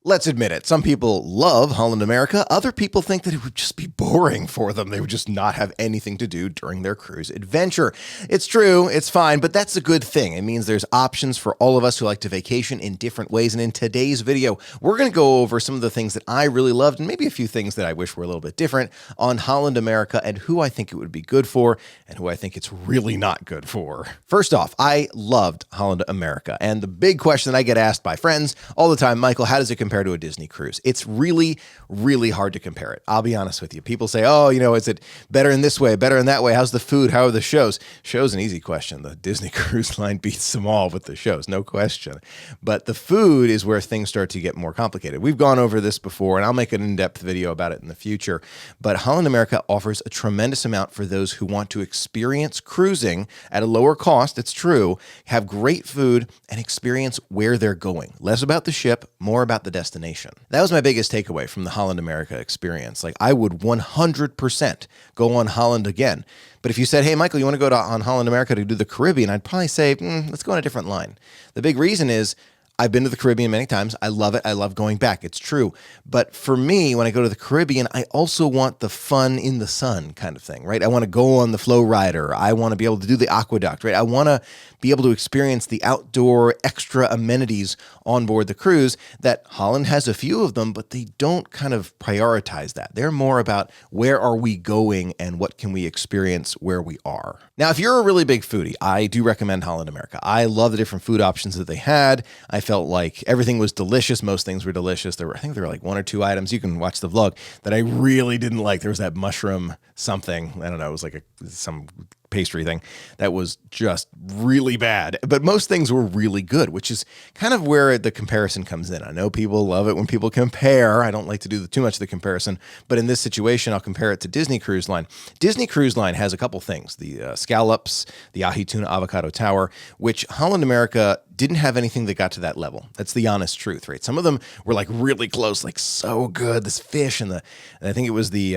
Let's admit it, some people love Holland America. Other people think that it would just be boring for them. They would just not have anything to do during their cruise adventure. It's true, it's fine, but that's a good thing. It means there's options for all of us who like to vacation in different ways. And in today's video, we're going to go over some of the things that I really loved and maybe a few things that I wish were a little bit different on Holland America and who I think it would be good for and who I think it's really not good for. First off, I loved Holland America. And the big question that I get asked by friends all the time, Michael, how does it compare to a Disney cruise? It's really, really hard to compare it. I'll be honest with you. People say, oh, is it better in this way, better in that way? How's the food? How are the shows? Show's an easy question. The Disney Cruise Line beats them all with the shows, no question. But the food is where things start to get more complicated. We've gone over this before, and I'll make an in-depth video about it in the future. But Holland America offers a tremendous amount for those who want to experience cruising at a lower cost, it's true, have great food, and experience where they're going. Less about the ship, more about the destination. That was my biggest takeaway from the Holland America experience. Like, I would 100% go on Holland again. But if you said, hey, Michael, you want to go on Holland America to do the Caribbean, I'd probably say, let's go on a different line. The big reason is I've been to the Caribbean many times. I love it. I love going back. It's true. But for me, when I go to the Caribbean, I also want the fun in the sun kind of thing, right? I want to go on the flow rider. I want to be able to do the aqueduct, right? I want to be able to experience the outdoor extra amenities on board the cruise that Holland has a few of them, but they don't kind of prioritize that. They're more about where are we going and what can we experience where we are. Now, if you're a really big foodie, I do recommend Holland America. I love the different food options that they had. I felt like everything was delicious. Most things were delicious. I think there were like one or two items, you can watch the vlog, that I really didn't like. There was that mushroom something. I don't know. It was like some pastry thing that was just really bad. But most things were really good, which is kind of where the comparison comes in. I know people love it when people compare. I don't like to do too much of the comparison, but in this situation, I'll compare it to Disney Cruise Line. Disney Cruise Line has a couple things, the scallops, the ahi tuna avocado tower, which Holland America didn't have anything that got to that level. That's the honest truth, right? Some of them were like really close, like so good. This fish and I think it was the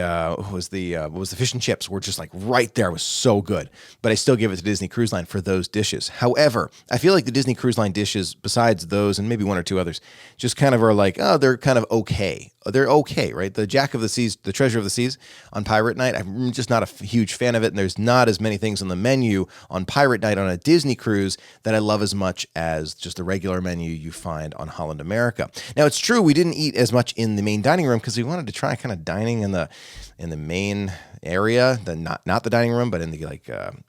fish and chips were just like right there. It was so good. But I still give it to Disney Cruise Line for those dishes. However, I feel like the Disney Cruise Line dishes, besides those and maybe one or two others, just kind of are like, oh, they're kind of okay. They're okay, right? The Jack of the Seas, the Treasure of the Seas on Pirate Night, I'm just not a huge fan of it. And there's not as many things on the menu on Pirate Night on a Disney cruise that I love as much as just the regular menu you find on Holland America. Now, it's true we didn't eat as much in the main dining room because we wanted to try kind of dining in the main area, not the dining room, but in the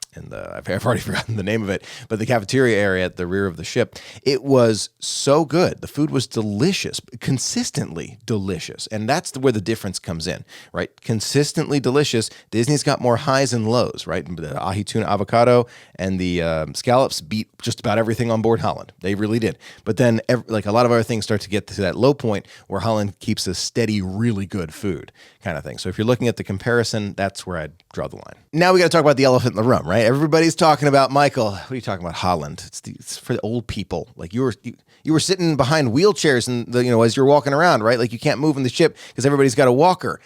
I've already forgotten the name of it, but the cafeteria area at the rear of the ship. It was so good. The food was delicious, consistently delicious. And that's where the difference comes in, right? Consistently delicious. Disney's got more highs and lows, right? The ahi tuna avocado and the scallops beat just about everything on board Holland. They really did. But then like a lot of other things start to get to that low point where Holland keeps a steady, really good food kind of thing. So if you're looking at the comparison, that's where I'd draw the line. Now we got to talk about the elephant in the room, right? Everybody's talking about, Michael, what are you talking about, Holland? It's for the old people. Like you were sitting behind wheelchairs and as you're walking around, right? Like you can't move in the ship because everybody's got a walker.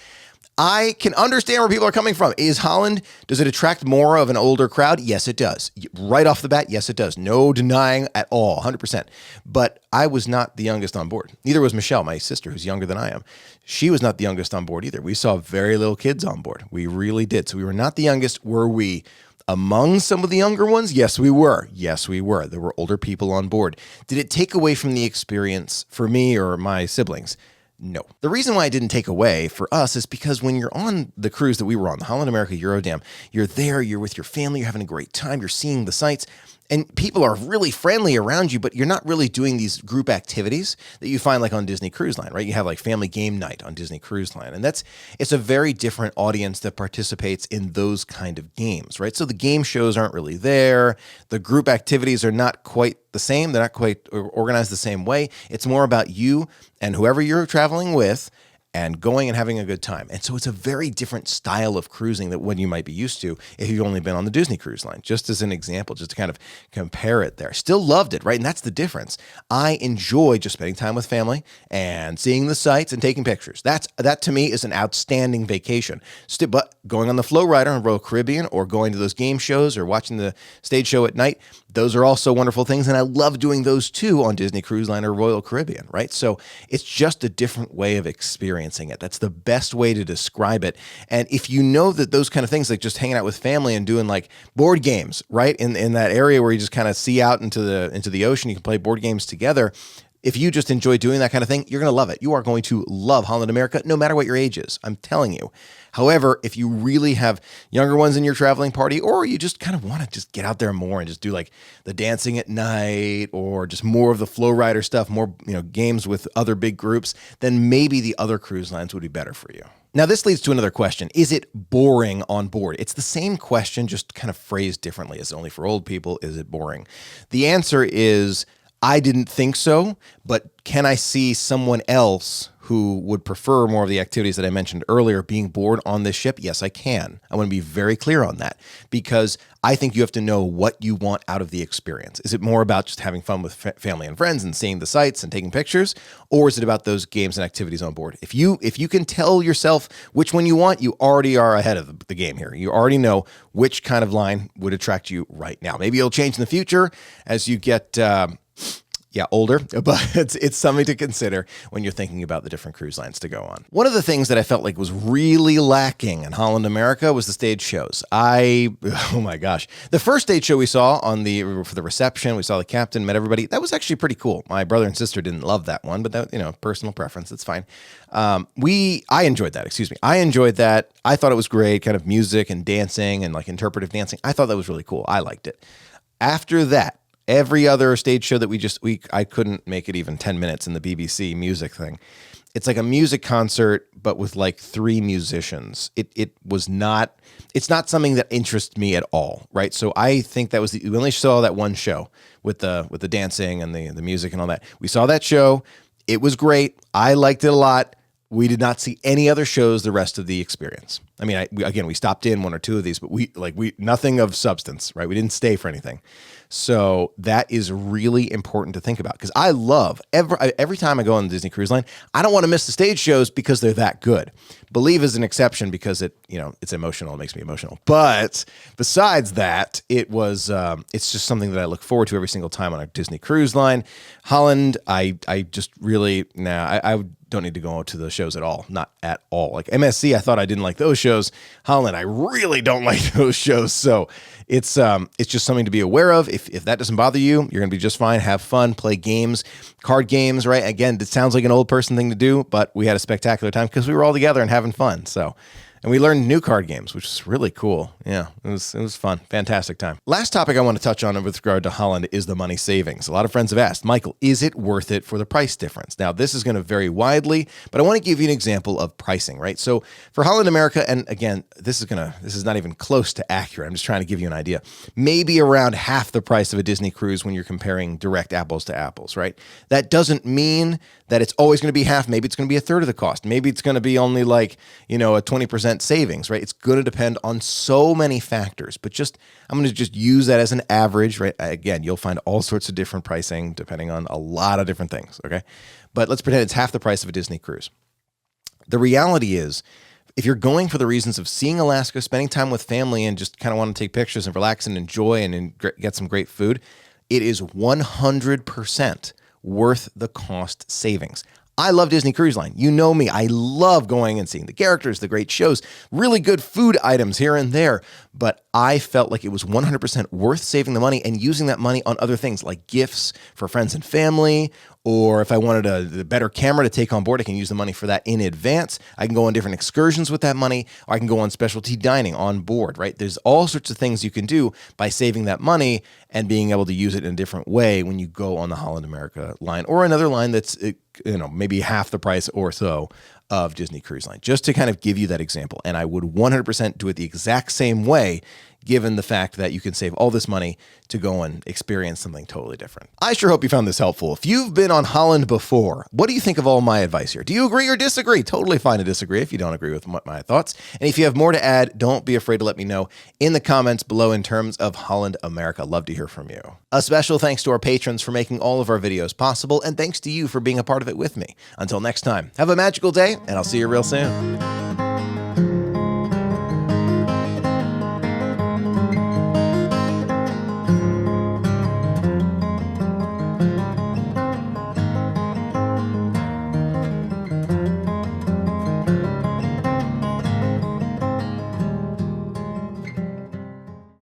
I can understand where people are coming from. Is Holland, does it attract more of an older crowd? Yes, it does. Right off the bat, yes, it does. No denying at all, 100%. But I was not the youngest on board. Neither was Michelle, my sister, who's younger than I am. She was not the youngest on board either. We saw very little kids on board. We really did. So we were not the youngest. Were we among some of the younger ones? Yes, we were. Yes, we were. There were older people on board. Did it take away from the experience for me or my siblings? No. The reason why I didn't take away for us is because when you're on the cruise that we were on, the Holland America Eurodam, you're there, you're with your family, you're having a great time, you're seeing the sights, and people are really friendly around you, but you're not really doing these group activities that you find like on Disney Cruise Line, right? You have like family game night on Disney Cruise Line, and it's a very different audience that participates in those kind of games, right? So the game shows aren't really there. The group activities are not quite the same. They're not quite organized the same way. It's more about you and whoever you're traveling with and going and having a good time. And so it's a very different style of cruising than what you might be used to if you've only been on the Disney Cruise Line. Just as an example, just to kind of compare it there. Still loved it, right? And that's the difference. I enjoy just spending time with family and seeing the sights and taking pictures. That to me is an outstanding vacation. But going on the Flow Rider on Royal Caribbean or going to those game shows or watching the stage show at night, those are also wonderful things. And I love doing those too on Disney Cruise Line or Royal Caribbean, right? So it's just a different way of experiencing it. That's the best way to describe it. And if you know that those kind of things, like just hanging out with family and doing like board games, right? In that area where you just kind of see out into the ocean, you can play board games together. If you just enjoy doing that kind of thing, you're going to love it. You are going to love Holland America, no matter what your age is. I'm telling you. However, if you really have younger ones in your traveling party, or you just kind of want to just get out there more and just do like the dancing at night, or just more of the Flow Rider stuff, more games with other big groups, then maybe the other cruise lines would be better for you. Now, this leads to another question. Is it boring on board? It's the same question, just kind of phrased differently. Is it only for old people? Is it boring? The answer is, I didn't think so, but can I see someone else who would prefer more of the activities that I mentioned earlier being bored on this ship? Yes, I can. I want to be very clear on that, because I think you have to know what you want out of the experience. Is it more about just having fun with family and friends and seeing the sights and taking pictures? Or is it about those games and activities on board? If you can tell yourself which one you want, you already are ahead of the game here. You already know which kind of line would attract you right now. Maybe it'll change in the future as you get older, but it's something to consider when you're thinking about the different cruise lines to go on. One of the things that I felt like was really lacking in Holland America was the stage shows. Oh my gosh. The first stage show we saw for the reception, we saw the captain, met everybody. That was actually pretty cool. My brother and sister didn't love that one, but that, personal preference, it's fine. I enjoyed that, I enjoyed that. I thought it was great, kind of music and dancing and like interpretive dancing. I thought that was really cool. I liked it. After that, every other stage show that I couldn't make it even 10 minutes in the BBC music thing. It's like a music concert, but with like 3 musicians. It's not something that interests me at all, right? So I think that we only saw that one show with the dancing and the music and all that. We saw that show. It was great. I liked it a lot. We did not see any other shows the rest of the experience. I mean, we stopped in 1 or 2 of these, but we nothing of substance, right? We didn't stay for anything. So that is really important to think about, because I love every time I go on the Disney Cruise Line, I don't want to miss the stage shows because they're that good. Believe is an exception because it's emotional. It makes me emotional. But besides that, it's just something that I look forward to every single time on a Disney Cruise Line. Holland, I just really, I don't need to go to those shows at all. Not at all. Like MSC, I thought I didn't like those shows. Holland, I really don't like those shows. So it's just something to be aware of. If that doesn't bother you, you're going to be just fine. Have fun, play games, card games, right? Again, it sounds like an old person thing to do, but we had a spectacular time because we were all together and having fun. And we learned new card games, which is really cool. Yeah, it was fun. Fantastic time. Last topic I want to touch on with regard to Holland is the money savings. A lot of friends have asked, Michael, is it worth it for the price difference? Now, this is going to vary widely, but I want to give you an example of pricing, right? So for Holland America, and again, this is not even close to accurate. I'm just trying to give you an idea. Maybe around half the price of a Disney cruise when you're comparing direct apples to apples, right? That doesn't mean that it's always going to be half. Maybe it's going to be a third of the cost. Maybe it's going to be only like, a 20% savings, right? It's going to depend on so many factors, but I'm going to just use that as an average, right? Again, you'll find all sorts of different pricing depending on a lot of different things, okay? But let's pretend it's half the price of a Disney cruise. The reality is, if you're going for the reasons of seeing Alaska, spending time with family, and just kind of want to take pictures and relax and enjoy and get some great food, it is 100% worth the cost savings. I love Disney Cruise Line. You know me. I love going and seeing the characters, the great shows, really good food items here and there. But I felt like it was 100% worth saving the money and using that money on other things like gifts for friends and family. Or if I wanted a better camera to take on board, I can use the money for that in advance. I can go on different excursions with that money, or I can go on specialty dining on board, right? There's all sorts of things you can do by saving that money and being able to use it in a different way when you go on the Holland America line or another line that's, maybe half the price or so of Disney Cruise Line, just to kind of give you that example. And I would 100% do it the exact same way, given the fact that you can save all this money to go and experience something totally different. I sure hope you found this helpful. If you've been on Holland before, what do you think of all my advice here? Do you agree or disagree? Totally fine to disagree if you don't agree with my thoughts. And if you have more to add, don't be afraid to let me know in the comments below in terms of Holland America. Love to hear from you. A special thanks to our patrons for making all of our videos possible, and thanks to you for being a part of it with me. Until next time, have a magical day, and I'll see you real soon.